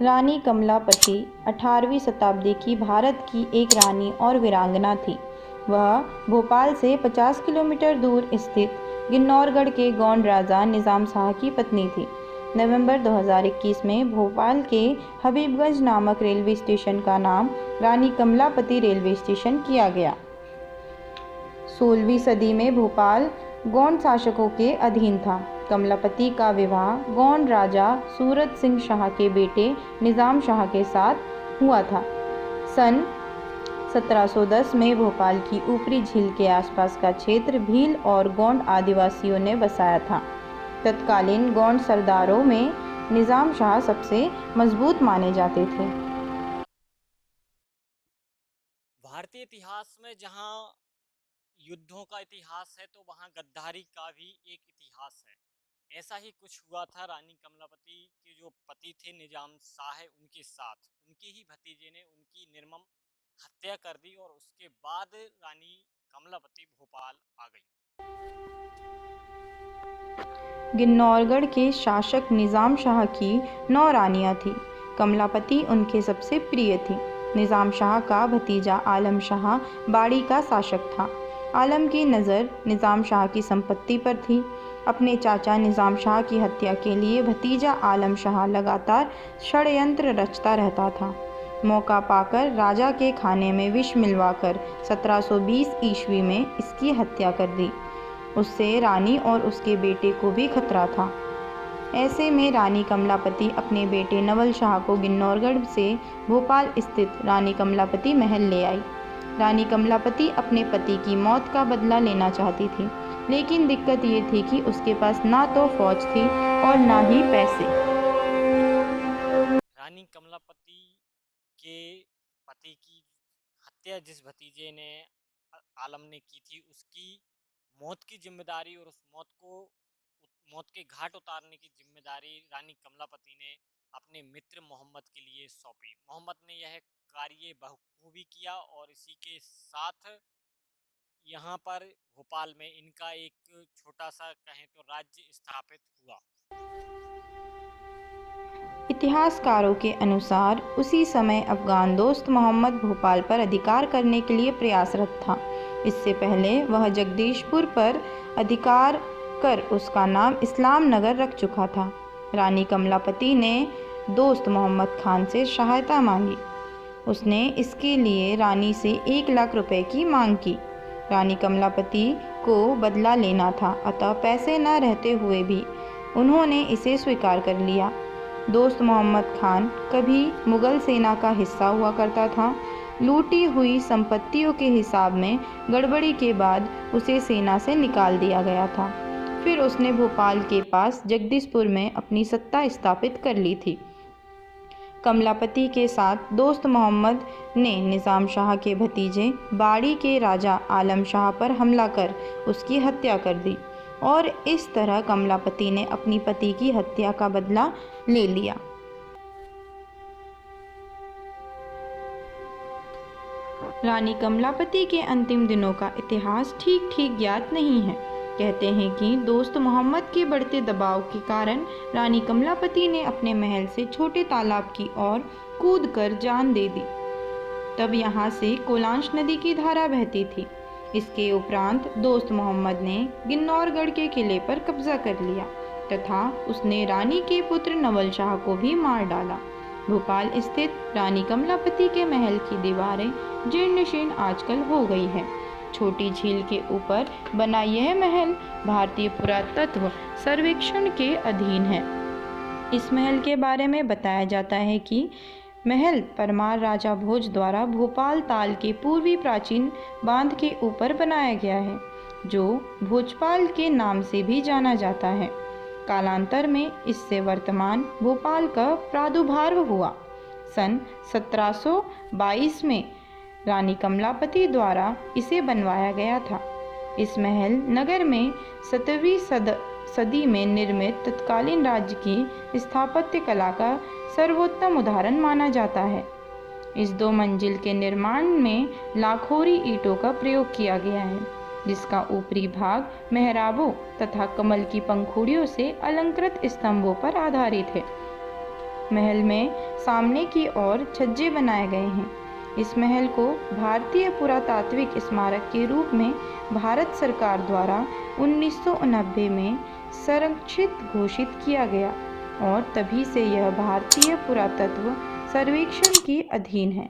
रानी कमलापति 18वीं शताब्दी की भारत की एक रानी और वीरांगना थी। वह भोपाल से 50 किलोमीटर दूर स्थित गिन्नौरगढ़ के गोंड राजा निज़ाम शाह की पत्नी थी। नवंबर 2021 में भोपाल के हबीबगंज नामक रेलवे स्टेशन का नाम रानी कमलापति रेलवे स्टेशन किया गया। 16वीं सदी में भोपाल गोंड शासकों के अधीन था। कमलापति का विवाह गोंड राजा सूरत सिंह शाह के बेटे निज़ाम शाह के साथ हुआ था। सन 1710 में भोपाल की ऊपरी झील के आसपास का क्षेत्र भील और गोंड आदिवासियों ने बसाया था। तत्कालीन गोंड सरदारों में निज़ाम शाह सबसे मजबूत माने जाते थे। भारतीय इतिहास में जहाँ युद्धों का इतिहास है तो वहाँ गद्दारी का भी एक इतिहास है। ऐसा ही कुछ हुआ था रानी कमलापति के जो पति थे निजाम शाह उनके साथ। उनके ही भतीजे ने उनकी निर्मम हत्या कर दी और उसके बाद रानी कमलापति भोपाल आ गई। गिन्नौरगढ़ के शासक निज़ाम शाह की 9 रानियां थीं। कमलापति उनके सबसे प्रिय थी। निज़ाम शाह का भतीजा आलम शाह बाड़ी का शासक था। आलम की नज़र निज़ाम शाह की संपत्ति पर थी। अपने चाचा निज़ाम शाह की हत्या के लिए भतीजा आलम शाह लगातार षड्यंत्र रचता रहता था। मौका पाकर राजा के खाने में विष मिलवाकर 1720 ईस्वी में इसकी हत्या कर दी। उससे रानी और उसके बेटे को भी खतरा था। ऐसे में रानी कमलापति अपने बेटे नवल शाह को गिन्नौरगढ़ से भोपाल स्थित रानी कमलापति महल ले आई। रानी कमलापति अपने पति की मौत का बदला लेना चाहती थी, लेकिन दिक्कत ये थी कि उसके पास ना तो फौज थी और ना ही पैसे। रानी कमलापति के पति की हत्या जिस भतीजे ने आलम ने की थी उसकी मौत की जिम्मेदारी और उस मौत के घाट उतारने की जिम्मेदारी रानी कमलापति ने अपने मित्र मोहम्मद के लिए सौंपी। मोहम्मद ने यह कार्य बखूबी किया और इसी के साथ यहाँ पर भोपाल में इनका एक छोटा सा कहें तो राज्य स्थापित हुआ। इतिहासकारों के अनुसार उसी समय अफगान दोस्त मोहम्मद भोपाल पर अधिकार करने के लिए प्रयासरत था। इससे पहले वह जगदीशपुर पर अधिकार कर उसका नाम इस्लाम नगर रख चुका था। रानी कमलापति ने दोस्त मोहम्मद खान से सहायता मांगी। उसने इसके लिए रानी से 1 लाख रुपए की मांग की। रानी कमलापति को बदला लेना था, अतः पैसे न रहते हुए भी उन्होंने इसे स्वीकार कर लिया। दोस्त मोहम्मद खान कभी मुगल सेना का हिस्सा हुआ करता था। लूटी हुई संपत्तियों के हिसाब में गड़बड़ी के बाद उसे सेना से निकाल दिया गया था। फिर उसने भोपाल के पास जगदीशपुर में अपनी सत्ता स्थापित कर ली थी। कमलापति के साथ दोस्त मोहम्मद ने निज़ाम शाह के भतीजे बाड़ी के राजा आलम शाह पर हमला कर उसकी हत्या कर दी और इस तरह कमलापति ने अपनी पति की हत्या का बदला ले लिया। रानी कमलापति के अंतिम दिनों का इतिहास ठीक ठीक ज्ञात नहीं है। कहते हैं कि दोस्त मोहम्मद के बढ़ते दबाव के कारण रानी कमलापति ने अपने महल से छोटे तालाब की ओर कूदकर जान दे दी। तब यहाँ से कोलांश नदी की धारा बहती थी। इसके उपरांत दोस्त मोहम्मद ने गिन्नौरगढ़ के किले पर कब्जा कर लिया तथा उसने रानी के पुत्र नवल शाह को भी मार डाला। भोपाल स्थित रानी कमलापति के महल की दीवारें जीर्ण शीर्ण आजकल हो गई है। छोटी झील के ऊपर बना यह महल भारतीय पुरातत्व सर्वेक्षण के अधीन है। इस महल के बारे में बताया जाता है कि महल परमार राजा भोज द्वारा भोपाल ताल के पूर्वी प्राचीन बांध के ऊपर बनाया गया है, जो भोजपाल के नाम से भी जाना जाता है। कालांतर में इससे वर्तमान भोपाल का प्रादुर्भाव हुआ। सन 1722 में रानी कमलापति द्वारा इसे बनवाया गया था। इस महल नगर में 7वीं सदी में निर्मित तत्कालीन राज्य की स्थापत्य कला का सर्वोत्तम उदाहरण माना जाता है। इस 2 मंजिल के निर्माण में लाखोरी ईंटों का प्रयोग किया गया है, जिसका ऊपरी भाग मेहराबों तथा कमल की पंखुड़ियों से अलंकृत स्तंभों पर आधारित है। महल में सामने की ओर छज्जे बनाए गए हैं। इस महल को भारतीय पुरातात्विक स्मारक के रूप में भारत सरकार द्वारा 1990 में संरक्षित घोषित किया गया और तभी से यह भारतीय पुरातत्व सर्वेक्षण के अधीन है।